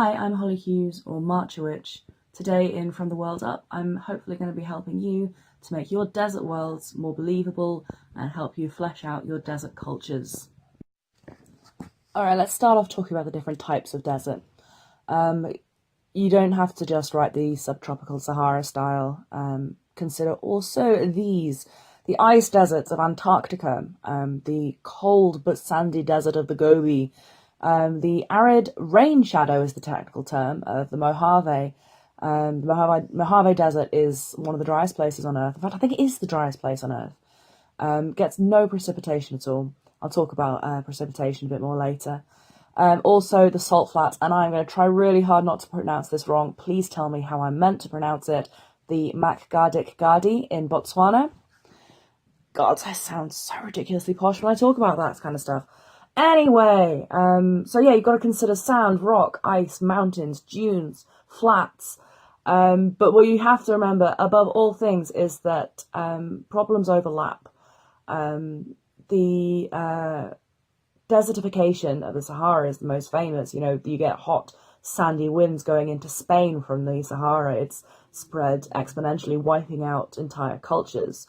Hi, I'm Holly Hughes, or Marcherwitch. Today in From the World Up, I'm hopefully going to be helping you to make your desert worlds more believable and help you flesh out your desert cultures. Alright, let's start off talking about the different types of desert. You don't have to just write the subtropical Sahara style. Consider also these. The ice deserts of Antarctica, the cold but sandy desert of the Gobi, the arid rain shadow is the technical term of the Mojave. The Mojave Desert is one of the driest places on Earth. In fact, I think it is the driest place on Earth. Gets no precipitation at all. I'll talk about precipitation a bit more later. Also, the salt flats, and I'm going to try really hard not to pronounce this wrong. Please tell me how I'm meant to pronounce it. The Makgadik Gadi in Botswana. God, I sound so ridiculously posh when I talk about that kind of stuff. Anyway, so yeah, you've got to consider sand, rock, ice, mountains, dunes, flats. But what you have to remember, above all things, is that problems overlap. The desertification of the Sahara is the most famous. You know, you get hot, sandy winds going into Spain from the Sahara. It's spread exponentially, wiping out entire cultures.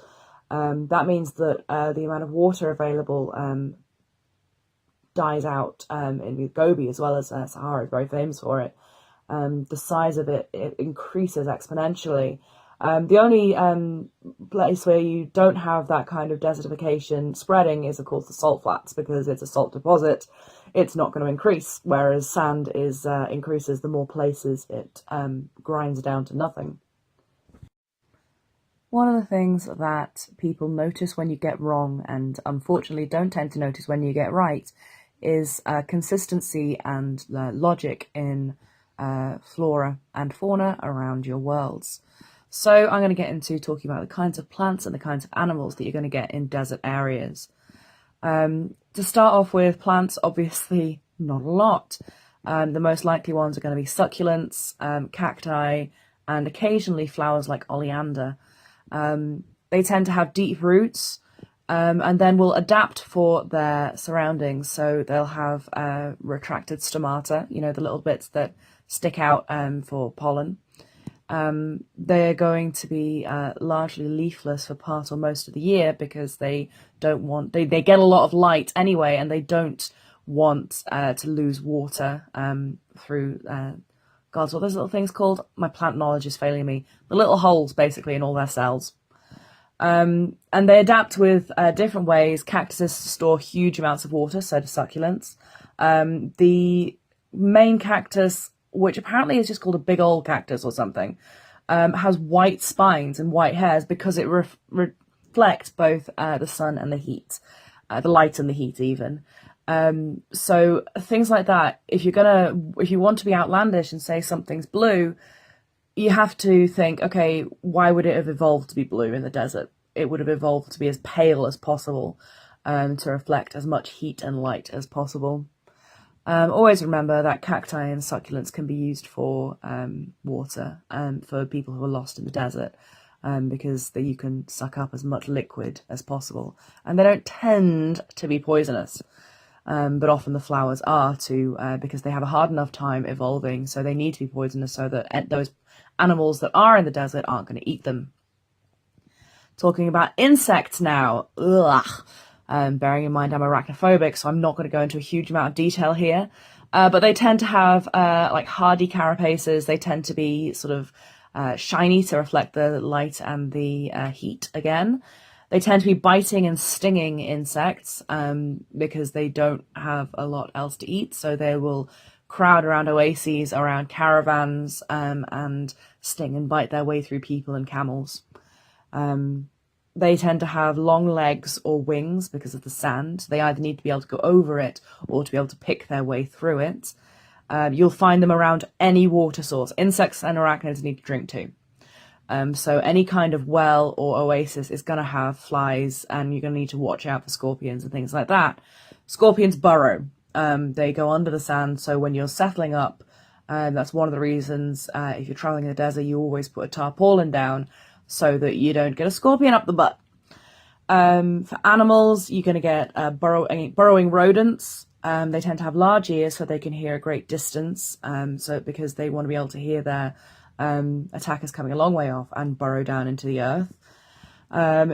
That means that the amount of water available dies out in the Gobi, as well as Sahara is very famous for it. The size of it increases exponentially. The only place where you don't have that kind of desertification spreading is, of course, the salt flats, because it's a salt deposit. It's not going to increase, whereas sand increases the more places it grinds down to nothing. One of the things that people notice when you get wrong, and unfortunately don't tend to notice when you get right, is consistency and logic in flora and fauna around your worlds. So I'm going to get into talking about the kinds of plants and the kinds of animals that you're going to get in desert areas. To start off with, plants, obviously not a lot. The most likely ones are going to be succulents, cacti, and occasionally flowers like oleander. They tend to have deep roots, and then will adapt for their surroundings. So they'll have retracted stomata, you know, the little bits that stick out for pollen. They're going to be largely leafless for part or most of the year, because they get a lot of light anyway, and they don't want to lose water through God, what are those little things called? My plant knowledge is failing me. The little holes, basically, in all their cells. And they adapt with different ways. Cactuses store huge amounts of water, so do succulents. The main cactus, which apparently is just called a big old cactus or something, has white spines and white hairs because it reflects both the sun and the heat, the light and the heat even. So things like that, if you want to be outlandish and say something's blue, you have to think, okay, why would it have evolved to be blue in the desert? It would have evolved to be as pale as possible, to reflect as much heat and light as possible. Always remember that cacti and succulents can be used for water, for people who are lost in the desert, because you can suck up as much liquid as possible. And they don't tend to be poisonous. But often the flowers are too, because they have a hard enough time evolving, so they need to be poisonous so that those animals that are in the desert aren't going to eat them. Talking about insects now, bearing in mind I'm arachnophobic, so I'm not going to go into a huge amount of detail here, but they tend to have like hardy carapaces. They tend to be sort of shiny to reflect the light and the heat again. They tend to be biting and stinging insects because they don't have a lot else to eat, so they will crowd around oases, around caravans, and sting and bite their way through people and camels. They tend to have long legs or wings because of the sand. They either need to be able to go over it or to be able to pick their way through it. You'll find them around any water source. Insects and arachnids need to drink too. So any kind of well or oasis is going to have flies, and you're going to need to watch out for scorpions and things like that. Scorpions burrow. They go under the sand, so when you're settling up, that's one of the reasons if you're traveling in the desert, you always put a tarpaulin down so that you don't get a scorpion up the butt. For animals, you're going to get burrowing rodents. They tend to have large ears so they can hear a great distance, because they want to be able to hear their attackers coming a long way off and burrow down into the earth.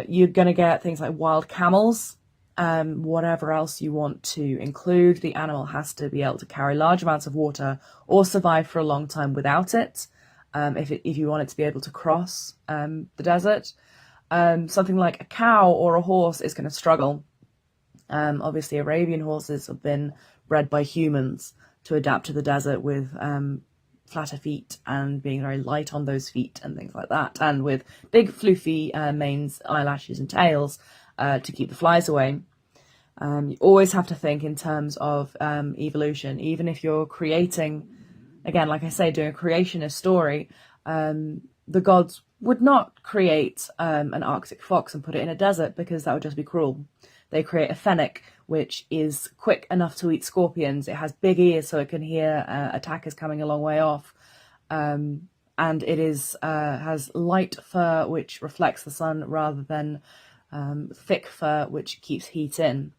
You're going to get things like wild camels, whatever else you want to include. The animal has to be able to carry large amounts of water or survive for a long time without it, if you want it to be able to cross the desert. Something like a cow or a horse is going to struggle. Obviously, Arabian horses have been bred by humans to adapt to the desert with flatter feet and being very light on those feet and things like that, and with big floofy manes, eyelashes and tails to keep the flies away. You always have to think in terms of evolution. Even if you're creating, again, like I say, doing a creationist story, the gods would not create an Arctic fox and put it in a desert, because that would just be cruel. They create a fennec, which is quick enough to eat scorpions. It has big ears so it can hear attackers coming a long way off. And it has light fur, which reflects the sun, rather than thick fur, which keeps heat in.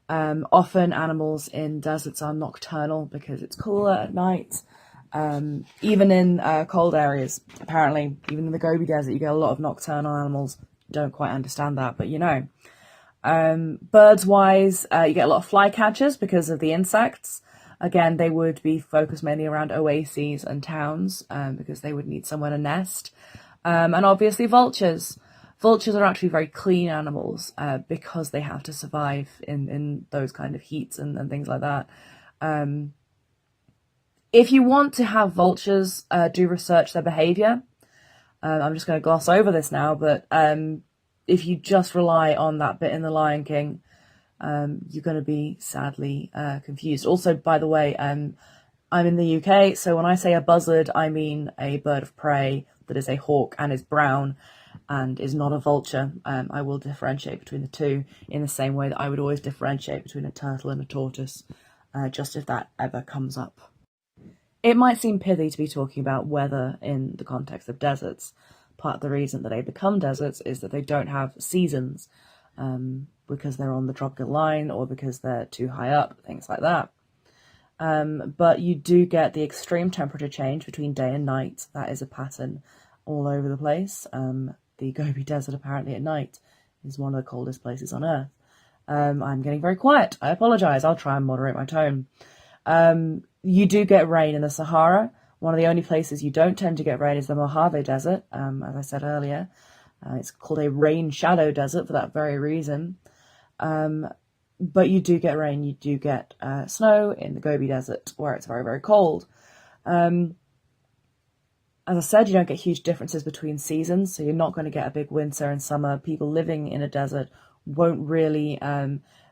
Often animals in deserts are nocturnal because it's cooler at night. Even in cold areas, apparently, even in the Gobi Desert, you get a lot of nocturnal animals. Don't quite understand that, but you know. Birds wise, you get a lot of flycatchers because of the insects. Again, they would be focused mainly around oases and towns, because they would need somewhere to nest. And obviously vultures. Vultures are actually very clean animals, because they have to survive in those kind of heats and things like that. If you want to have vultures, do research their behavior. I'm just going to gloss over this now, but if you just rely on that bit in The Lion King, you're going to be sadly confused. Also, by the way, I'm in the UK, so when I say a buzzard, I mean a bird of prey that is a hawk and is brown and is not a vulture. I will differentiate between the two in the same way that I would always differentiate between a turtle and a tortoise, just if that ever comes up. It might seem pithy to be talking about weather in the context of deserts. Part of the reason that they become deserts is that they don't have seasons, because they're on the tropical line or because they're too high up, things like that. But you do get the extreme temperature change between day and night. That is a pattern all over the place. The Gobi Desert, apparently at night, is one of the coldest places on Earth. I'm getting very quiet. I apologise. I'll try and moderate my tone. You do get rain in the Sahara. One of the only places you don't tend to get rain is the Mojave Desert, as I said earlier. It's called a rain shadow desert for that very reason. But you do get rain. You do get snow in the Gobi Desert, where it's very, very cold. As I said, you don't get huge differences between seasons, so you're not going to get a big winter and summer. People living in a desert won't really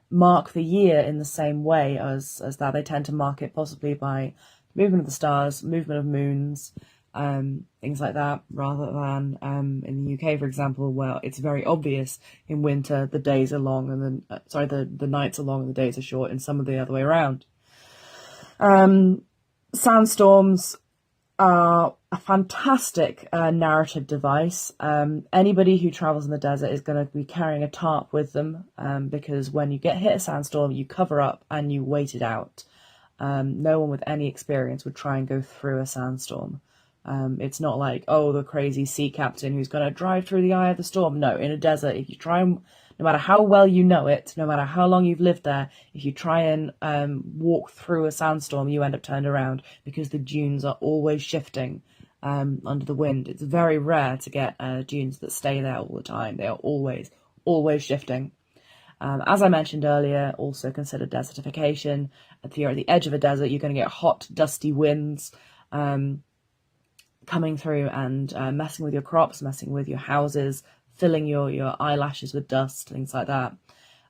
mark the year in the same way as that. They tend to mark it possibly by movement of the stars, movement of moons, things like that, rather than in the UK, for example, where it's very obvious in winter the days are long and the nights are long and the days are short, and some of the other way around. Sandstorms are a fantastic narrative device. Anybody who travels in the desert is going to be carrying a tarp with them, because when you get hit a sandstorm, you cover up and you wait it out. No one with any experience would try and go through a sandstorm. It's not like, oh, the crazy sea captain who's going to drive through the eye of the storm. No, in a desert, if you try and, no matter how well you know it, no matter how long you've lived there, if you try and walk through a sandstorm, you end up turned around, because the dunes are always shifting under the wind. It's very rare to get dunes that stay there all the time. They are always shifting. As I mentioned earlier, also consider desertification. If you're at the edge of a desert, you're going to get hot, dusty winds coming through and messing with your crops, messing with your houses, filling your eyelashes with dust, things like that.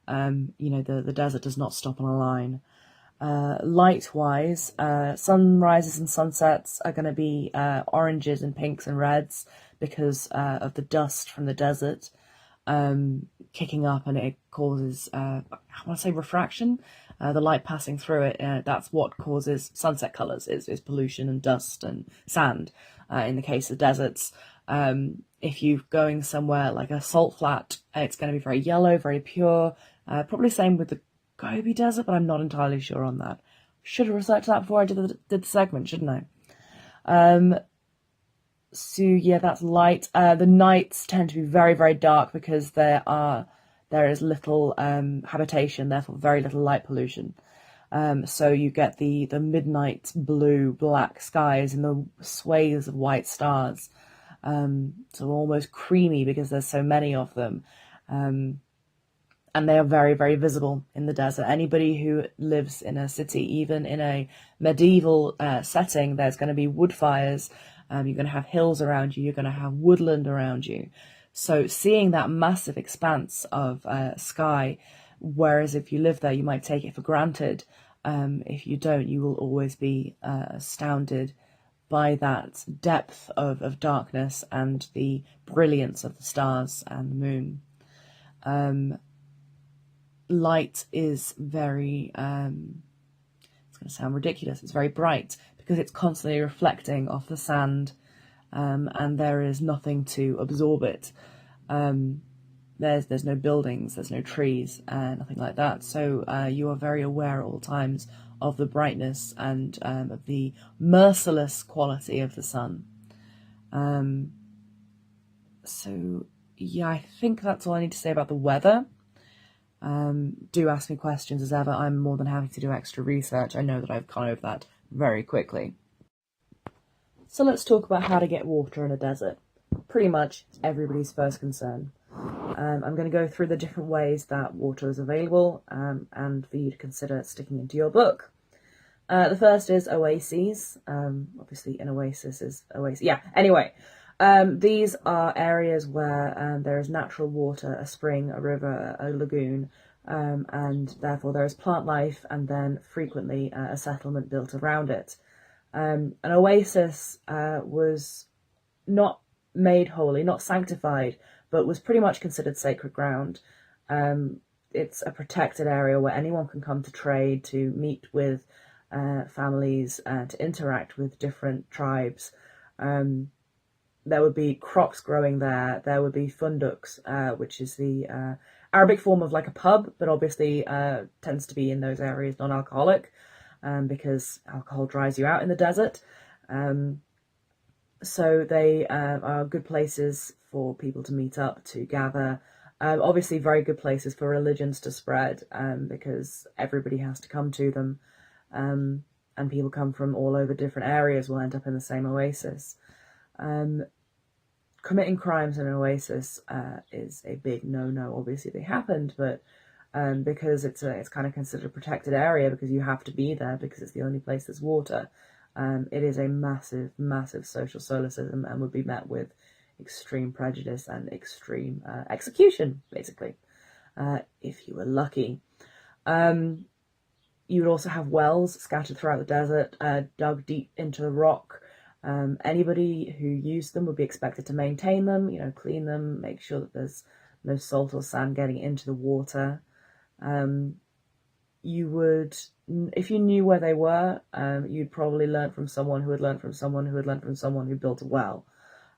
The desert does not stop on a line. Light-wise, sunrises and sunsets are going to be oranges and pinks and reds because of the dust from the desert kicking up, and it causes, I want to say refraction, the light passing through it. That's what causes sunset colours, is pollution and dust and sand. In the case of deserts, if you're going somewhere like a salt flat, it's going to be very yellow, very pure. Probably same with the Gobi Desert, but I'm not entirely sure on that. Should have researched that before I did the segment, shouldn't I? So yeah, that's light. The nights tend to be very, very dark because there is little habitation, therefore very little light pollution. So you get the midnight blue, black skies and the swathes of white stars. So almost creamy because there's so many of them. And they are very, very visible in the desert. Anybody who lives in a city, even in a medieval setting, there's going to be wood fires. You're going to have hills around you. You're going to have woodland around you. So seeing that massive expanse of sky, whereas if you live there, you might take it for granted. If you don't, you will always be astounded by that depth of darkness and the brilliance of the stars and the moon. Light is very, it's going to sound ridiculous, it's very bright because it's constantly reflecting off the sand, and there is nothing to absorb it. There's no buildings, there's no trees, nothing like that. So you are very aware at all times of the brightness and of the merciless quality of the sun. So yeah, I think that's all I need to say about the weather. Do ask me questions as ever. I'm more than happy to do extra research. I know that I've gone over that very quickly. So let's talk about how to get water in a desert. Pretty much everybody's first concern. I'm going to go through the different ways that water is available and for you to consider sticking into your book. The first is oases. Obviously an oasis is oasis. Yeah, anyway. These are areas where there is natural water, a spring, a river, a lagoon, and therefore there is plant life and then frequently a settlement built around it. An oasis was not made holy, not sanctified, but was pretty much considered sacred ground. It's a protected area where anyone can come to trade, to meet with families, to interact with different tribes. There would be crops growing there. There would be funduks, which is the Arabic form of like a pub, but obviously tends to be in those areas non-alcoholic because alcohol dries you out in the desert. So they are good places for people to meet up, to gather. Obviously very good places for religions to spread because everybody has to come to them. And people come from all over different areas will end up in the same oasis. Committing crimes in an oasis is a big no-no. Obviously they happened, but because it's kind of considered a protected area because you have to be there because it's the only place there's water, it is a massive, massive social solecism and would be met with extreme prejudice and extreme execution, basically, if you were lucky. You would also have wells scattered throughout the desert, dug deep into the rock. Anybody who used them would be expected to maintain them, clean them, make sure that there's no salt or sand getting into the water. You would, if you knew where they were, you'd probably learn from someone who had learned from someone who had learned from someone who built a well.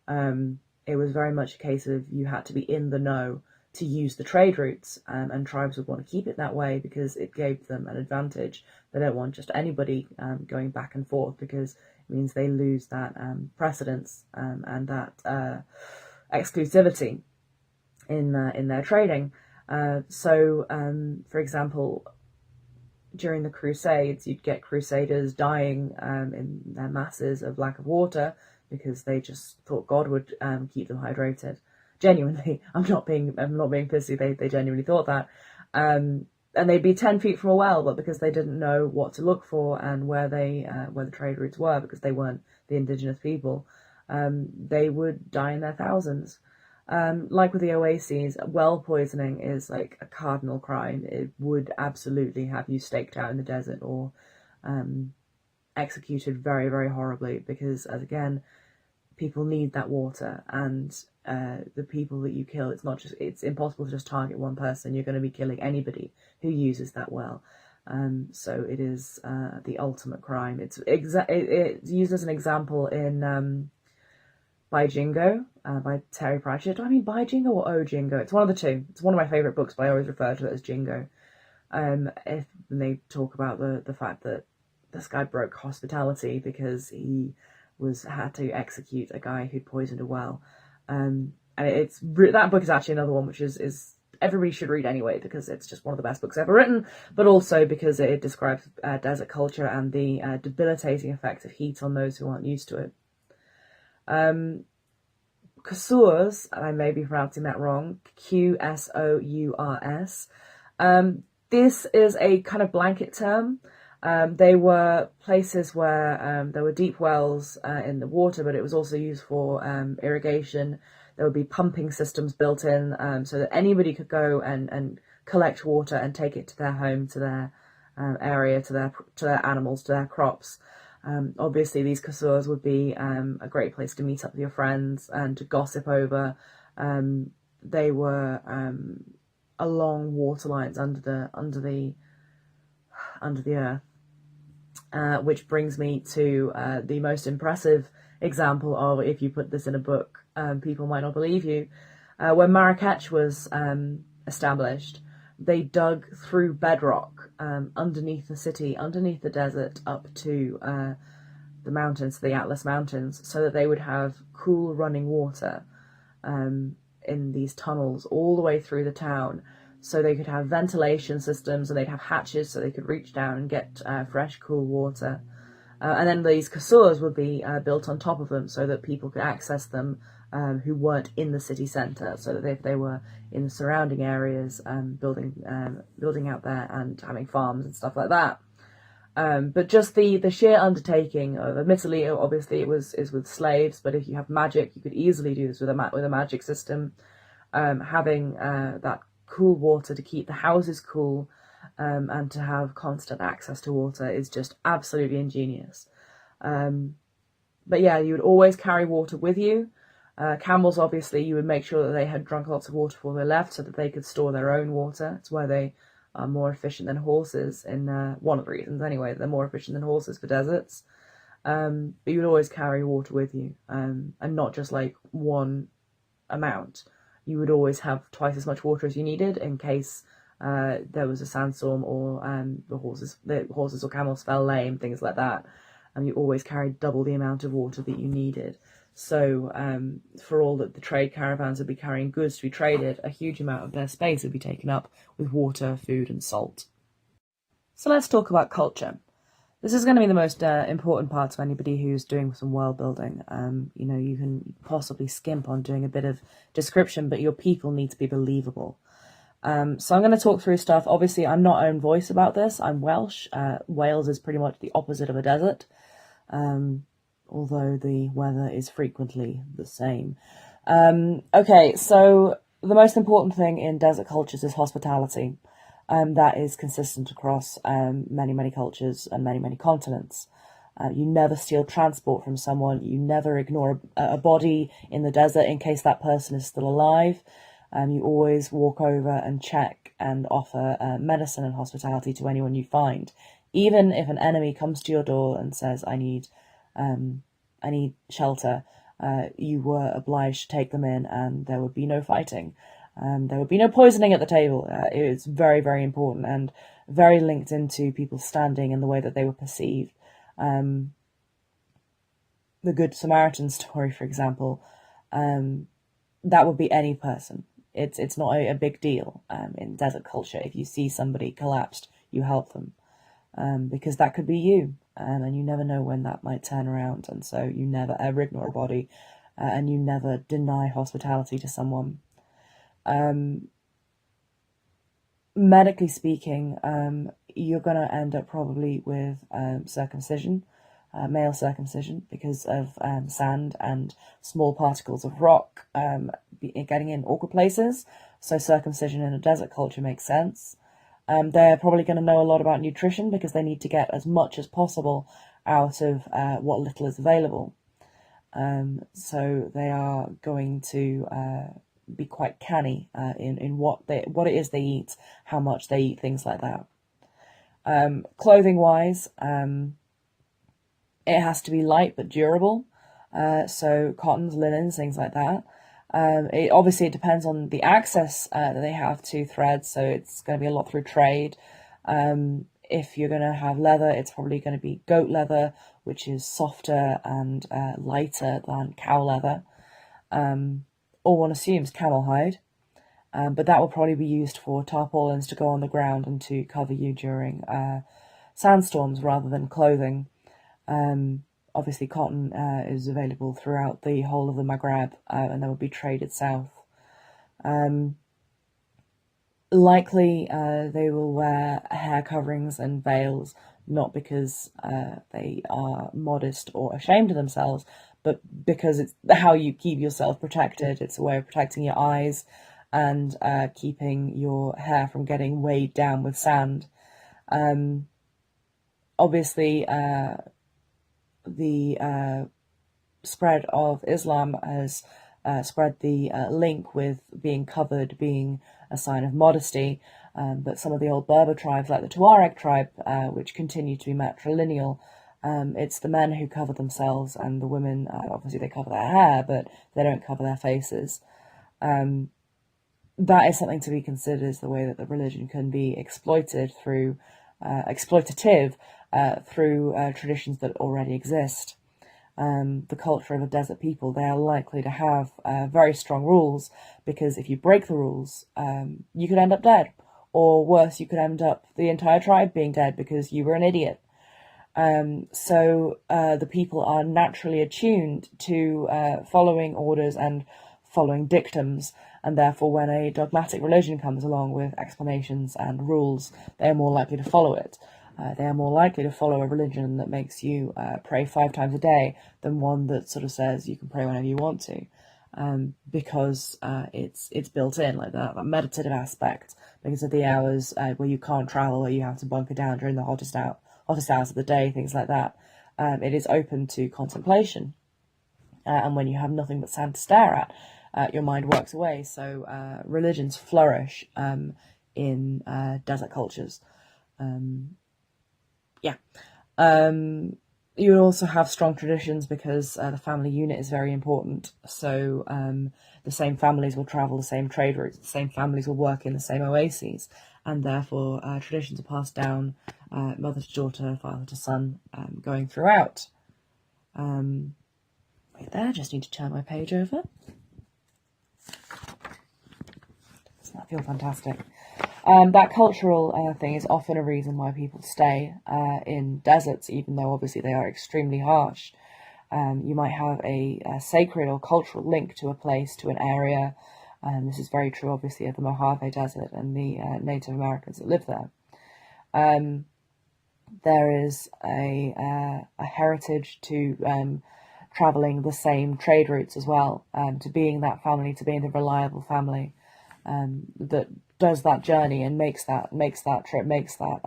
It was very much a case of you had to be in the know to use the trade routes, and tribes would want to keep it that way because it gave them an advantage. They don't want just anybody going back and forth because it means they lose that precedence and that exclusivity in their trading. So, for example, during the Crusades, you'd get crusaders dying in their masses of lack of water because they just thought God would keep them hydrated. Genuinely, I'm not being pissy. They genuinely thought that, and they'd be 10 feet from a well, but because they didn't know what to look for and where the trade routes were, because they weren't the indigenous people, they would die in their thousands. Like with the oases, well poisoning is like a cardinal crime. It would absolutely have you staked out in the desert or executed very, very horribly because, as again, people need that water, and the people that you kill, it's impossible to just target one person. You're going to be killing anybody who uses that well. So it is the ultimate crime. It's used as an example in By Jingo, by Terry Pratchett. Do I mean By Jingo or Oh Jingo? It's one of the two. It's one of my favourite books, but I always refer to it as Jingo. If they talk about the fact that this guy broke hospitality because he had to execute a guy who'd poisoned a well. And that book is actually another one which is everybody should read anyway, because it's just one of the best books ever written, but also because it describes desert culture and the debilitating effect of heat on those who aren't used to it. Qusurs, I may be pronouncing that wrong, Qsours. This is a kind of blanket term. They were places where there were deep wells in the water, but it was also used for irrigation. There would be pumping systems built in so that anybody could go and collect water and take it to their home, to their area, to their animals, to their crops. Obviously, these qusurs would be a great place to meet up with your friends and to gossip over. They were along water lines under the earth, which brings me to the most impressive example of, if you put this in a book, people might not believe you. When Marrakech was established, they dug through bedrock underneath the city, underneath the desert, up to the mountains, the Atlas Mountains, so that they would have cool running water in these tunnels all the way through the town, so they could have ventilation systems, and they'd have hatches so they could reach down and get fresh, cool water. And then these qusurs would be built on top of them so that people could access them who weren't in the city centre, so that if they were in the surrounding areas, building out there and having farms and stuff like that. But just the sheer undertaking of, admittedly, obviously is with slaves, but if you have magic, you could easily do this with a magic system. Having that cool water to keep the houses cool, and to have constant access to water is just absolutely ingenious. But yeah, you would always carry water with you. Camels, obviously, you would make sure that they had drunk lots of water before they left so that they could store their own water. It's why they are more efficient than horses, in one of the reasons anyway, they're more efficient than horses for deserts. But you would always carry water with you, and not just like one amount. You would always have twice as much water as you needed in case there was a sandstorm, or the horses or camels fell lame, things like that. And you always carried double the amount of water that you needed. So for all that the trade caravans would be carrying goods to be traded, a huge amount of their space would be taken up with water, food, and salt. So let's talk about culture. This is going to be the most important part to anybody who's doing some world building. You can possibly skimp on doing a bit of description, but your people need to be believable. So I'm going to talk through stuff. Obviously, I'm not own voice about this. I'm Welsh. Wales is pretty much the opposite of a desert, although the weather is frequently the same. Okay, so the most important thing in desert cultures is hospitality. That is consistent across many, many cultures and many, many continents. You never steal transport from someone. You never ignore a body in the desert in case that person is still alive. You always walk over and check and offer medicine and hospitality to anyone you find. Even if an enemy comes to your door and says, I need shelter, you were obliged to take them in, and there would be no fighting. There would be no poisoning at the table. It's very, very important and very linked into people's standing and the way that they were perceived. The Good Samaritan story, for example, that would be any person. It's not a big deal in desert culture. If you see somebody collapsed, you help them, because that could be you, and you never know when that might turn around. And so you never ever ignore a body, and you never deny hospitality to someone. Medically speaking, you're going to end up probably with circumcision, male circumcision, because of sand and small particles of rock getting in awkward places. So circumcision in a desert culture makes sense. They're probably going to know a lot about nutrition because they need to get as much as possible out of what little is available. So they are going to be quite canny in what it is they eat, how much they eat, things like that. Clothing wise, it has to be light but durable. So cottons, linens, things like that. It depends on the access that they have to threads. So it's going to be a lot through trade. If you're going to have leather, it's probably going to be goat leather, which is softer and lighter than cow leather, or one assumes camel hide. But that will probably be used for tarpaulins to go on the ground and to cover you during sandstorms rather than clothing. Obviously, cotton is available throughout the whole of the Maghreb, and that will be traded south. Likely, they will wear hair coverings and veils, not because they are modest or ashamed of themselves, but because it's how you keep yourself protected. It's a way of protecting your eyes and keeping your hair from getting weighed down with sand. Obviously, the spread of Islam has spread the link with being covered being a sign of modesty, but some of the old Berber tribes, like the Tuareg tribe, which continue to be matrilineal, it's the men who cover themselves, and the women, obviously they cover their hair, but they don't cover their faces. That is something to be considered, as the way that the religion can be exploited through exploitative through traditions that already exist. The culture of a desert people, they are likely to have very strong rules, because if you break the rules, you could end up dead, or worse, you could end up the entire tribe being dead because you were an idiot. So the people are naturally attuned to following orders and following dictums, and therefore when a dogmatic religion comes along with explanations and rules, they are more likely to follow it. They are more likely to follow a religion that makes you pray 5 times a day than one that sort of says you can pray whenever you want to, because it's built in, like that meditative aspect, because of the hours where you can't travel, or you have to bunker down during the hottest hours of the day, things like that. It is open to contemplation, and when you have nothing but sand to stare at, your mind works away. So religions flourish in desert cultures. You would also have strong traditions, because the family unit is very important. So the same families will travel the same trade routes, the same families will work in the same oases, and therefore traditions are passed down mother to daughter, father to son, going throughout. Wait there, just need to turn my page over. Doesn't that feel fantastic? That cultural thing is often a reason why people stay in deserts, even though obviously they are extremely harsh. You might have a sacred or cultural link to a place, to an area. This is very true, obviously, of the Mojave Desert and the Native Americans that live there. There is a heritage to traveling the same trade routes as well, to being that family, to being the reliable family that does that journey and makes that trip, makes that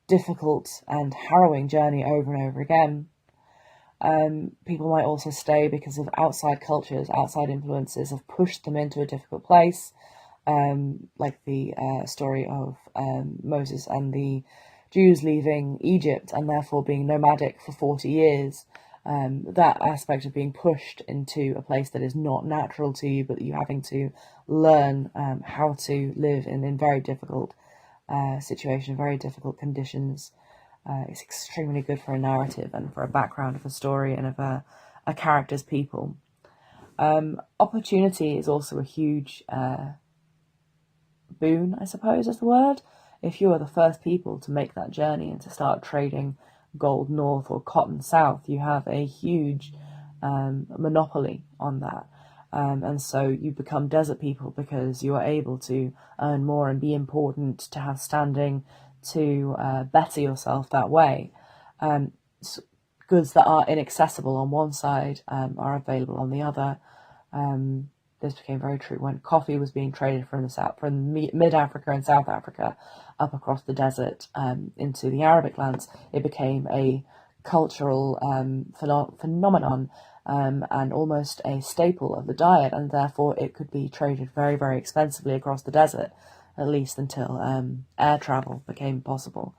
difficult and harrowing journey over and over again. People might also stay because of outside cultures, outside influences have pushed them into a difficult place, like the story of Moses and the Jews leaving Egypt and therefore being nomadic for 40 years. That aspect of being pushed into a place that is not natural to you, but you having to learn how to live in very difficult situation, very difficult conditions. It's extremely good for a narrative and for a background of a story and of a character's people. Opportunity is also a huge boon, I suppose is the word. If you are the first people to make that journey and to start trading gold north or cotton south, you have a huge monopoly on that. And so you become desert people because you are able to earn more and be important, to have standing, to better yourself that way. Goods that are inaccessible on one side are available on the other. This became very true when coffee was being traded from the south, from mid-Africa and South Africa up across the desert into the Arabic lands. It became a cultural phenomenon and almost a staple of the diet, and therefore it could be traded very, very expensively across the desert, at least until air travel became possible.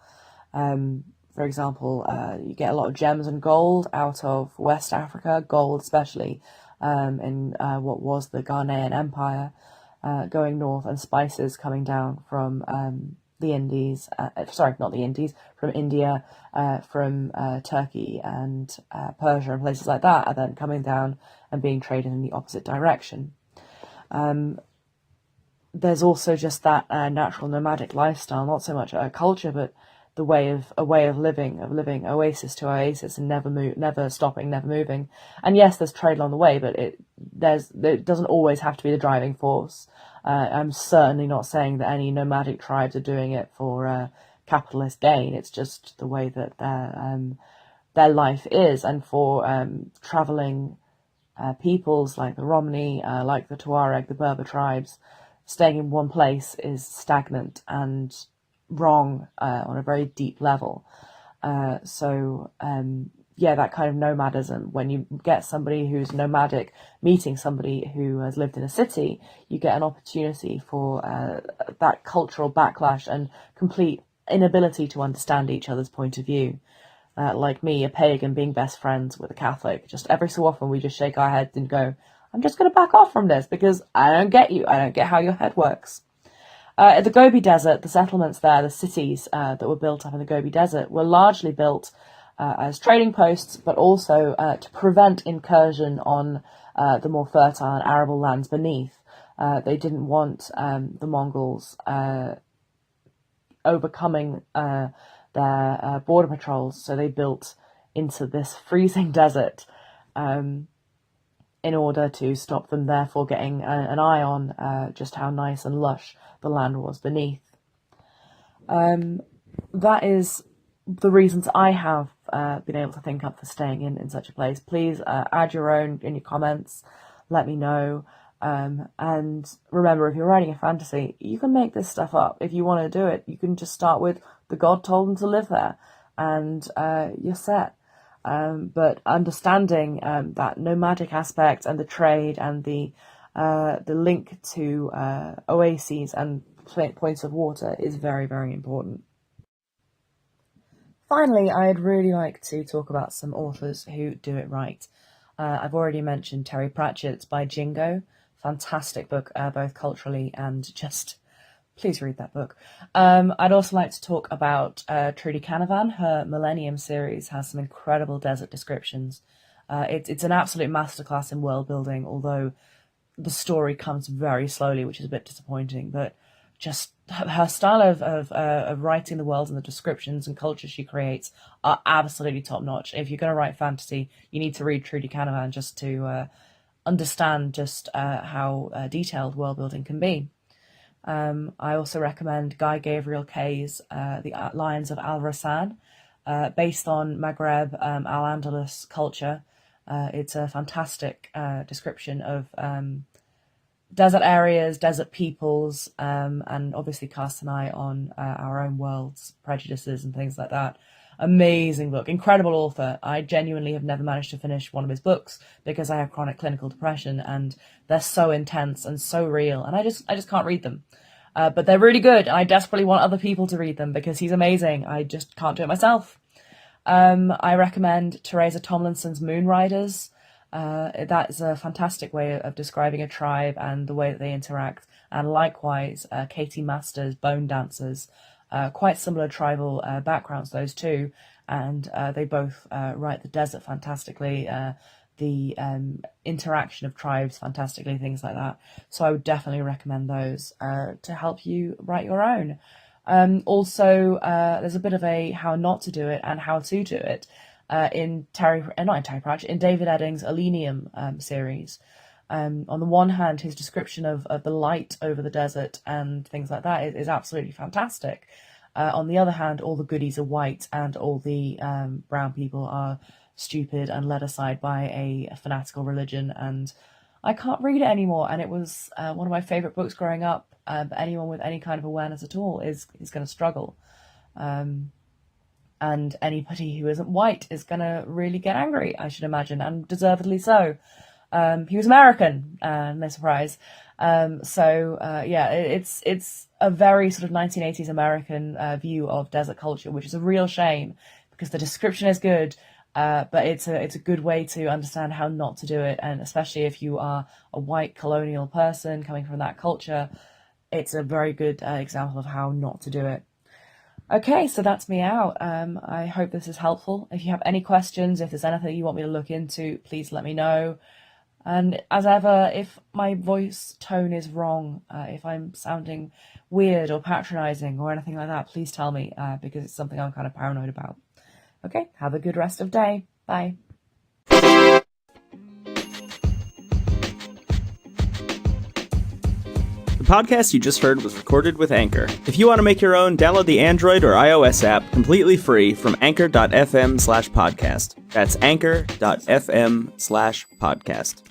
For example, you get a lot of gems and gold out of West Africa, gold especially, in what was the Ghanaian Empire, going north, and spices coming down from the Indies, sorry, not the Indies, from India, from Turkey and Persia and places like that, are then coming down and being traded in the opposite direction. There's also just that natural nomadic lifestyle, not so much a culture, but a way of living oasis to oasis and never stopping, never moving. And yes, there's trade along the way, but it doesn't always have to be the driving force. I'm certainly not saying that any nomadic tribes are doing it for capitalist gain. It's just the way that their life is, and for traveling peoples like the Romani, like the Tuareg, the Berber tribes, staying in one place is stagnant and wrong on a very deep level. Yeah, that kind of nomadism, when you get somebody who's nomadic meeting somebody who has lived in a city, you get an opportunity for that cultural backlash and complete inability to understand each other's point of view. Like me, a pagan, being best friends with a Catholic, just every so often we just shake our heads and go, I'm just going to back off from this because I don't get you. I don't get how your head works. At the Gobi Desert, the settlements there, the cities that were built up in the Gobi Desert, were largely built as trading posts, but also to prevent incursion on the more fertile and arable lands beneath. They didn't want the Mongols overcoming their border patrols, so they built into this freezing desert in order to stop them, therefore getting an eye on just how nice and lush the land was beneath. That is the reasons I have been able to think up for staying in such a place. Please add your own in your comments, let me know. And remember, if you're writing a fantasy, you can make this stuff up. If you want to do it, you can just start with the god told them to live there, and you're set. But understanding that nomadic aspect and the trade and the link to oases and points of water is very, very important. Finally, I'd really like to talk about some authors who do it right. I've already mentioned Terry Pratchett's by Jingo. Fantastic book, both culturally and just... Please read that book. I'd also like to talk about Trudy Canavan. Her Millennium series has some incredible desert descriptions. It's an absolute masterclass in world building, although the story comes very slowly, which is a bit disappointing. But just her style of writing the world and the descriptions and culture she creates are absolutely top notch. If you're going to write fantasy, you need to read Trudy Canavan just to understand just how detailed world building can be. I also recommend Guy Gavriel Kay's The Lions of Al Rassan, based on Maghreb, Al-Andalus culture. It's a fantastic description of desert areas, desert peoples, and obviously casts an eye on our own world's prejudices and things like that. Amazing book, incredible author. I genuinely have never managed to finish one of his books because I have chronic clinical depression and they're so intense and so real, and I just can't read them. But they're really good, and I desperately want other people to read them because he's amazing. I just can't do it myself. I recommend Teresa Tomlinson's Moonriders. That's a fantastic way of describing a tribe and the way that they interact. And likewise, Katie Masters' Bone Dancers. Quite similar tribal backgrounds, those two, and they both write the desert fantastically, the interaction of tribes fantastically, things like that. So I would definitely recommend those to help you write your own. Also, there's a bit of a how not to do it and how to do it in David Eddings' Elenium series. On the one hand, his description of the light over the desert and things like that is absolutely fantastic. On the other hand, all the goodies are white and all the brown people are stupid and led aside by a fanatical religion, and I can't read it anymore. And it was one of my favourite books growing up. But anyone with any kind of awareness at all is going to struggle. And anybody who isn't white is going to really get angry, I should imagine, and deservedly so. He was American, no surprise. It's a very sort of 1980s American view of desert culture, which is a real shame because the description is good, but it's a good way to understand how not to do it, and especially if you are a white colonial person coming from that culture, it's a very good example of how not to do it. Okay, so that's me out. I hope this is helpful. If you have any questions, if there's anything you want me to look into, please let me know. And as ever, if my voice tone is wrong, if I'm sounding weird or patronizing or anything like that, please tell me, because it's something I'm kind of paranoid about. Okay, have a good rest of day. Bye. The podcast you just heard was recorded with Anchor. If you want to make your own, download the Android or iOS app completely free from anchor.fm/podcast. That's anchor.fm/podcast.